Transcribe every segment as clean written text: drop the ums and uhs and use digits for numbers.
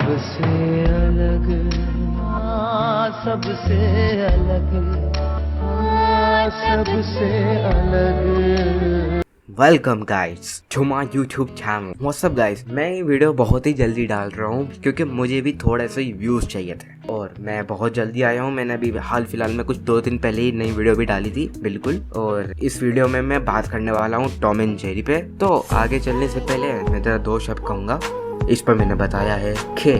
सबसे अलग, सबसे अलग, सबसे अलग। Welcome guys to my YouTube channel. What's up guys, मैं ये वीडियो बहुत ही जल्दी डाल रहा हूँ क्योंकि मुझे भी थोड़े से व्यूज चाहिए थे और मैं बहुत जल्दी आया हूँ। मैंने अभी हाल फिलहाल में कुछ 2 दिन पहले ही नई वीडियो भी डाली थी बिल्कुल। और इस वीडियो में मैं बात करने वाला हूँ टॉम एंड जेरी पे। तो आगे चलने से पहले मैं जरा 2 शब्द कहूँगा। इस पर मैंने बताया है कि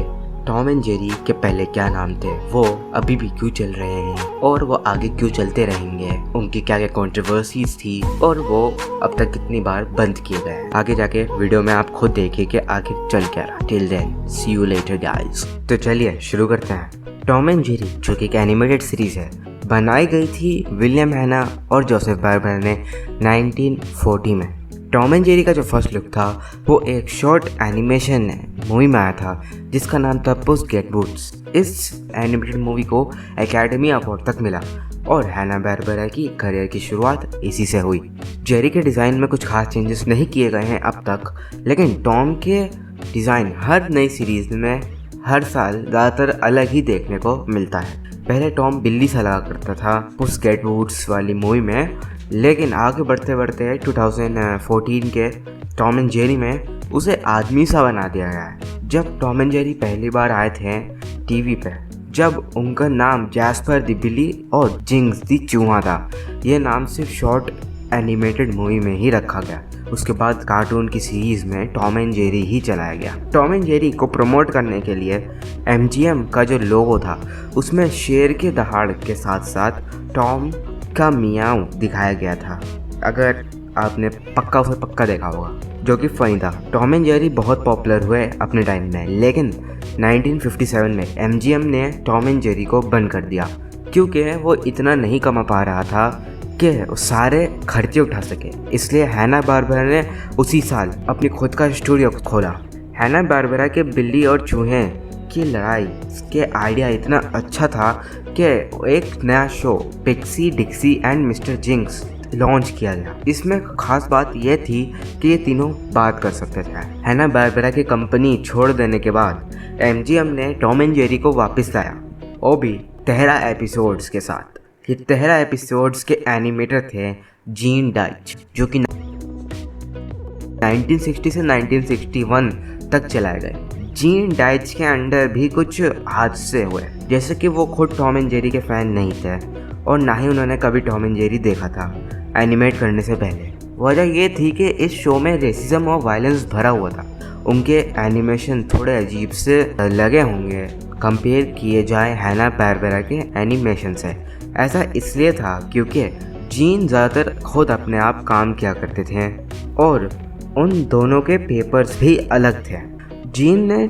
टॉम एंड जेरी के पहले क्या नाम थे, वो अभी भी क्यों चल रहे हैं और वो आगे क्यों चलते रहेंगे, उनकी क्या क्या कंट्रोवर्सीज थी और वो अब तक कितनी बार बंद किए गए। आगे जाके वीडियो में आप खुद देखिए कि आगे चल क्या रहा। Till then see you later guys. तो चलिए शुरू करते हैं। टॉम एंड जेरी जो कि एक एनिमेटेड सीरीज है, बनाई गई थी विलियम हैना और जोसेफ बार्बर ने 1940 में। टॉम एंड जेरी का जो फर्स्ट लुक था वो एक शॉर्ट एनिमेशन मूवी में आया था जिसका नाम था पुस गेट बूट्स। इस एनिमेटेड मूवी को एकेडमी अवार्ड तक मिला और हैना बार्बरा की करियर की शुरुआत इसी से हुई। जेरी के डिज़ाइन में कुछ खास चेंजेस नहीं किए गए हैं अब तक, लेकिन टॉम के डिज़ाइन हर नई सीरीज में हर साल ज़्यादातर अलग ही देखने को मिलता है। पहले टॉम बिल्ली सा लगा करता था पुस गेट बूट्स वाली मूवी में, लेकिन आगे बढ़ते बढ़ते 2014 के टॉम एंड जेरी में उसे आदमी सा बना दिया गया है। जब टॉम एंड जेरी पहली बार आए थे टीवी पे, जब उनका नाम जैस्पर द बिल्ली और जिंक्स द चूहा था, ये नाम सिर्फ शॉर्ट एनिमेटेड मूवी में ही रखा गया। उसके बाद कार्टून की सीरीज में टॉम एंड जेरी ही चलाया गया। टॉम एंड जेरी को प्रमोट करने के लिए MGM का जो लोगो था उसमें शेर के दहाड़ के साथ साथ टॉम का मियाऊ दिखाया गया था। अगर आपने पक्का देखा होगा, जो कि फनी था। टॉम एंड जेरी बहुत पॉपुलर हुए अपने टाइम में, लेकिन 1957 में MGM ने टॉम एंड जेरी को बंद कर दिया क्योंकि वो इतना नहीं कमा पा रहा था कि सारे खर्चे उठा सके। इसलिए हैना बार्बरा ने उसी साल अपनी खुद का स्टूडियो खोला। हैना बार्बरा के बिल्ली और चूहे की लड़ाई के आइडिया इतना अच्छा था कि एक नया show Pixie Dixie and Mister Jinks launch किया गया। इसमें खास बात यह थी कि ये तीनों बात कर सकते थे। हैना बार्बरा की कंपनी छोड़ देने के बाद MGM ने टॉम एंड जेरी को वापस लाया, वो भी 13 एपिसोड्स के साथ। ये 13 एपिसोड्स के एनिमेटर थे जीन डाइच, जो कि 1960 से 1961 तक चलाए गए। जीन डाइच के अंडर भी कुछ हादसे हुए, जैसे कि वो खुद टॉम एंड जेरी के फैन नहीं थे और ना ही उन्होंने कभी टॉम एंड जेरी देखा था एनिमेट करने से पहले। वजह ये थी कि इस शो में रेसिज्म और वायलेंस भरा हुआ था। उनके एनिमेशन थोड़े अजीब से लगे होंगे कंपेयर किए जाए हैना बार्बरा के एनिमेशन से। ऐसा इसलिए था क्योंकि जीन ज़्यादातर खुद अपने आप काम किया करते थे और उन दोनों के पेपर्स भी अलग थे। जीन ने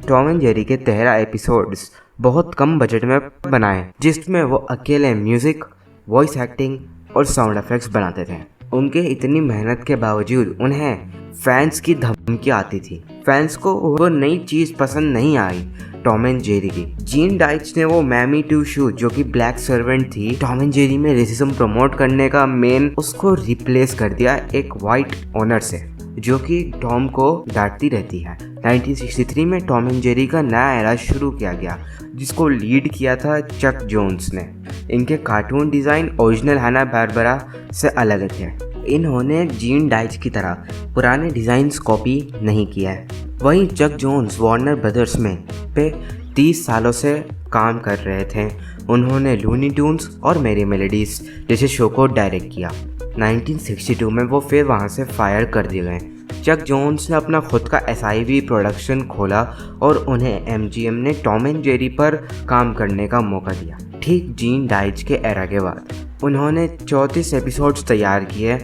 टॉम एंड जेरी के 13 एपिसोड्स बहुत कम बजट में बनाए, जिसमें वो अकेले म्यूज़िक, वॉइस एक्टिंग और साउंड इफेक्ट्स बनाते थे। उनके इतनी मेहनत के बावजूद उन्हें फैंस की धमकी आती थी। फैंस को वो नई चीज़ पसंद नहीं आई टॉम एंड जेरी की। जीन डाइच ने वो मैमी टू शू, जो कि ब्लैक सर्वेंट थी, टॉम एंड जेरी में रेसिज्म प्रमोट करने का मेन, उसको रिप्लेस कर दिया एक वाइट ओनर से, जो कि टॉम को डांटती रहती है। 1963 में टॉम एंड जेरी का नया एरा शुरू किया गया, जिसको लीड किया था चक जोन्स ने। इनके कार्टून डिज़ाइन ओरिजिनल हैना बार्बरा से अलग थे। इन्होंने जीन डाइच की तरह पुराने डिज़ाइंस कॉपी नहीं किया है। वहीं चक जोन्स वार्नर ब्रदर्स में पे 30 सालों से काम कर रहे थे। उन्होंने लूनी ट्यून्स और मेरी मेलोडीज जैसे शो को डायरेक्ट किया। 1962 में वो फिर वहाँ से फायर कर दिए गए। चक जोन्स ने अपना खुद का SIV प्रोडक्शन खोला और उन्हें MGM ने टॉम एंड जेरी पर काम करने का मौका दिया। ठीक जीन डाइच के एरा के बाद उन्होंने 34 एपिसोड्स तैयार किए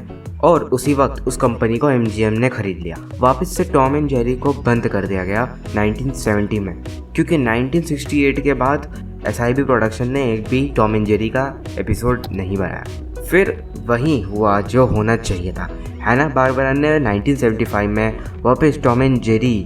और उसी वक्त उस कंपनी को MGM ने खरीद लिया। वापस से टॉम एंड जेरी को बंद कर दिया गया 1970 में, क्योंकि 1968 के बाद SIV प्रोडक्शन ने एक भी टॉम एंड जेरी का एपिसोड नहीं बनाया। फिर वही हुआ जो होना चाहिए था। हैना बार्बरा ने 1975 में वापस टॉम एंड जेरी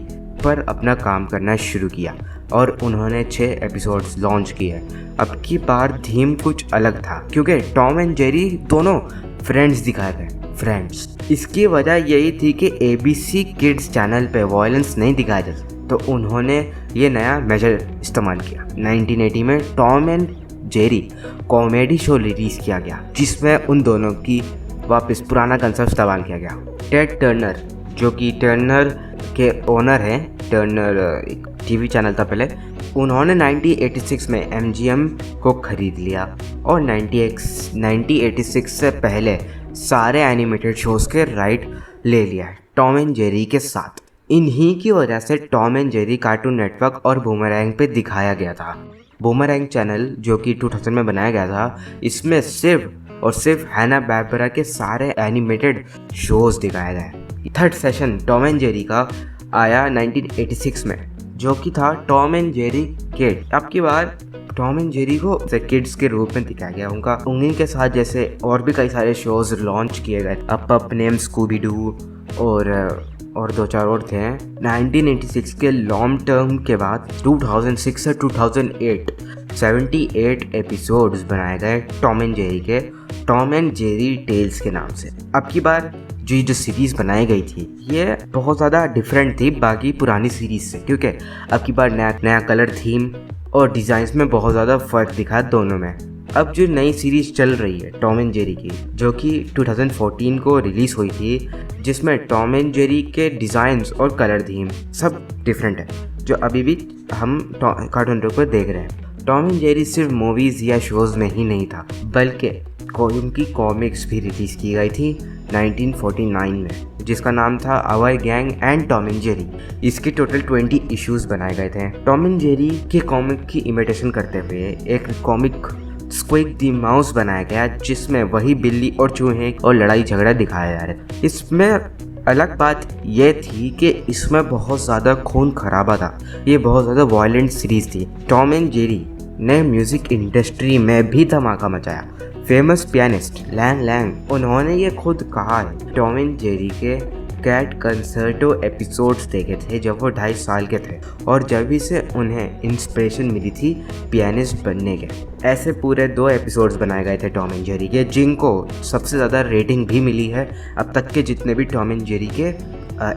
पर अपना काम करना शुरू किया और उन्होंने 6 एपिसोड्स लॉन्च किए। अब की बार थीम कुछ अलग था, क्योंकि टॉम एंड जेरी दोनों फ्रेंड्स दिखाए थे। फ्रेंड्स, इसकी वजह यही थी कि ABC किड्स चैनल पे वायलेंस नहीं दिखाया जा सकता, तो उन्होंने ये नया मेजर इस्तेमाल किया। 1980 में Tom and Jerry comedy show release किया गया जिसमें उन दोनों की वापस पुराना कंसेप्ट इस्तेमाल किया गया। टेड टर्नर जो कि टर्नर के ओनर हैं, टर्नर एक टीवी चैनल था पहले, उन्होंने 1986 में MGM को खरीद लिया और 1986 से पहले सारे एनिमेटेड शोज के राइट ले लिया है टॉम एंड जेरी के साथ। इन्हीं की वजह से Tom and Jerry cartoon network और बूमरैंग पे दिखाया गया था। बूमरैंग चैनल जो कि 2000 में बनाया गया था, इसमें सिर्फ और सिर्फ हैना बार्बरा के सारे एनिमेटेड शोज दिखाए गए। Third session Tom and Jerry का आया 1986 में, जो कि था टॉम एंड जेरी किड। अब की बार टॉम एंड जेरी को किड्स के रूप में दिखाया गया। उन्हीं के साथ जैसे और भी कई सारे शोज लॉन्च किए गए, अप नेम स्कूबी डू और दो चार और थे। 1986 के लॉन्ग टर्म के बाद 2006 से 2008 78 एपिसोड्स बनाए गए टॉम एंड जेरी के, टॉम एंड जेरी टेल्स के नाम से। अब की बार जो सीरीज़ बनाई गई थी ये बहुत ज़्यादा डिफरेंट थी बाकी पुरानी सीरीज़ से, क्योंकि अब की बार नया कलर थीम और डिज़ाइंस में बहुत ज़्यादा फ़र्क दिखा दोनों में। अब जो नई सीरीज़ चल रही है टॉम एंड जेरी की, जो कि 2014 को रिलीज़ हुई थी, जिसमें टॉम एंड जेरी के डिज़ाइंस और कलर थीम सब डिफरेंट है, जो अभी भी हम कार्टून नेटवर्क पर देख रहे हैं। टॉम एंड जेरी सिर्फ मूवीज़ या शोज़ में ही नहीं था, बल्कि उनकी कॉमिक्स भी रिलीज़ की गई थी 1949 में, जिसका नाम था our gang and Tom and Jerry. इसके टोटल 20 इश्यूज बनाए गए थे। टॉम एंड जेरी के कॉमिक की इमिटेशन करते हुए एक कॉमिक स्क्विक द माउस बनाया गया, जिसमें वही बिल्ली और चूहे और लड़ाई झगड़ा दिखाया जा रहा है। इसमें अलग बात यह थी कि इसमें बहुत ज़्यादा खून खराबा था, ये बहुत ज़्यादा वायलेंट सीरीज़ थी। टॉम एंड जेरी ने म्यूज़िक इंडस्ट्री में भी धमाका मचाया। फेमस पियानिस्ट लैंग लैंग, उन्होंने ये खुद कहा है, टॉम एंड जेरी के कैट कंसर्टो एपिसोड्स देखे थे जब वो 2.5 साल के थे, और जब से उन्हें इंस्पिरेशन मिली थी पियानिस्ट बनने के। ऐसे पूरे 2 एपिसोड्स बनाए गए थे टॉम एंड जेरी के, जिनको सबसे ज़्यादा रेटिंग भी मिली है अब तक के जितने भी टॉम एंड जेरी के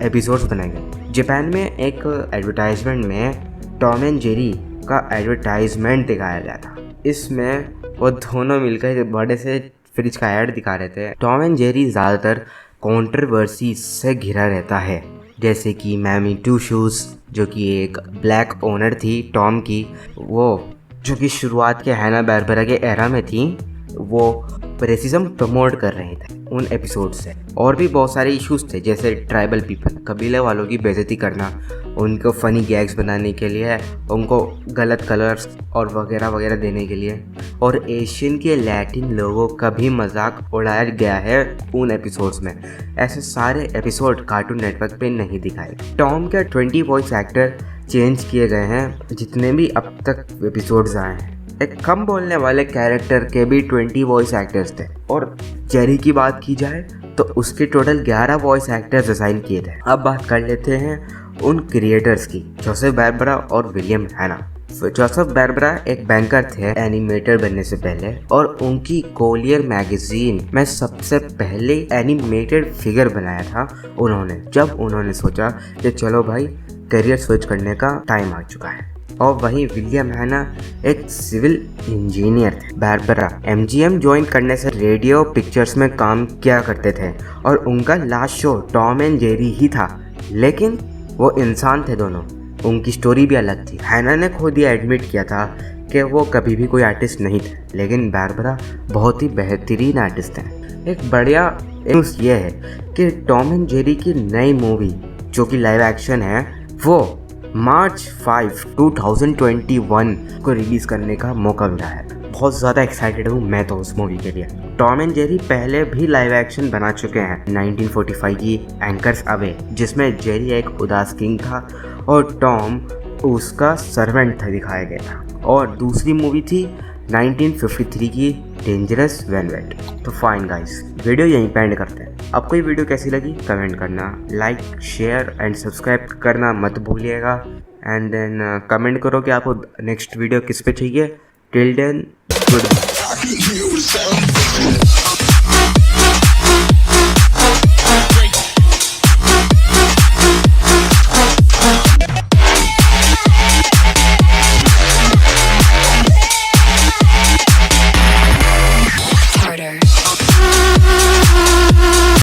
एपिसोड्स बनाए गए। जापान में एक एडवर्टाइजमेंट में टॉम एंड जेरी का एडवर्टाइजमेंट दिखाया गया था। इसमें वो दोनों मिलकर बड़े से फ्रिज का ऐड दिखा रहे थे। टॉम एंड जेरी ज़्यादातर कंट्रोवर्सी से घिरा रहता है, जैसे कि मैमी टू शूज़, जो कि एक ब्लैक ओनर थी टॉम की, वो जो कि शुरुआत के हैना बार्बरा के एरा में थी, वो रेसिज्म प्रमोट कर रहे थे उन एपिसोड से। और भी बहुत सारे इश्यूज थे, जैसे ट्राइबल पीपल, कबीले वालों की बेइज्जती करना, उनको फ़नी गैग्स बनाने के लिए, उनको गलत कलर्स और वगैरह वगैरह देने के लिए, और एशियन के लैटिन लोगों का भी मजाक उड़ाया गया है उन एपिसोड्स में। ऐसे सारे एपिसोड कार्टून नेटवर्क पे नहीं दिखाए। टॉम के 20 वॉइस एक्टर चेंज किए गए हैं जितने भी अब तक एपिसोड्स आए हैं। एक कम बोलने वाले कैरेक्टर के भी 20 वॉइस एक्टर्स थे, और जेरी की बात की जाए तो उसके टोटल 11 वॉइस एक्टर्स असाइन किए थे। अब बात कर लेते हैं उन क्रिएटर्स की, जोसेफ बार्बरा और विलियम हैना। जोसेफ बार्बरा एक बैंकर थे एनिमेटर बनने से पहले, और उनकी कोलियर मैगजीन में सबसे पहले एनिमेटेड फिगर बनाया था उन्होंने, जब उन्होंने सोचा कि चलो भाई करियर स्विच करने का टाइम आ चुका है। और वहीं विलियम हैना एक सिविल इंजीनियर थे। बार्बरा MGM ज्वाइन करने से रेडियो पिक्चर्स में काम किया करते थे, और उनका last show Tom and Jerry ही था, लेकिन वो इंसान थे दोनों, उनकी स्टोरी भी अलग थी। हैना ने खुद ही एडमिट किया था कि वो कभी भी कोई आर्टिस्ट नहीं थे, लेकिन बार्बरा बहुत ही बेहतरीन आर्टिस्ट हैं। एक बढ़िया न्यूज़ ये है कि टॉम एंड जेरी की नई मूवी जो कि लाइव एक्शन है, वो मार्च 5, 2021 को रिलीज़ करने का मौका मिला है। बहुत ज़्यादा एक्साइटेड हूँ मैं तो उस मूवी के लिए। टॉम एंड जेरी पहले भी लाइव एक्शन बना चुके हैं, 1945 की एंकर्स अवे, जिसमें जेरी एक उदास किंग था और टॉम उसका सर्वेंट था दिखाया गया था। और दूसरी मूवी थी 1953 की डेंजरस वेलवेट। तो फाइन गाइस, वीडियो यहीं पे एंड करते हैं। आपको ये वीडियो कैसी लगी कमेंट करना, लाइक शेयर एंड सब्सक्राइब करना मत भूलिएगा, एंड देन कमेंट करो कि आपको नेक्स्ट वीडियो किस पे चाहिए। Till then good.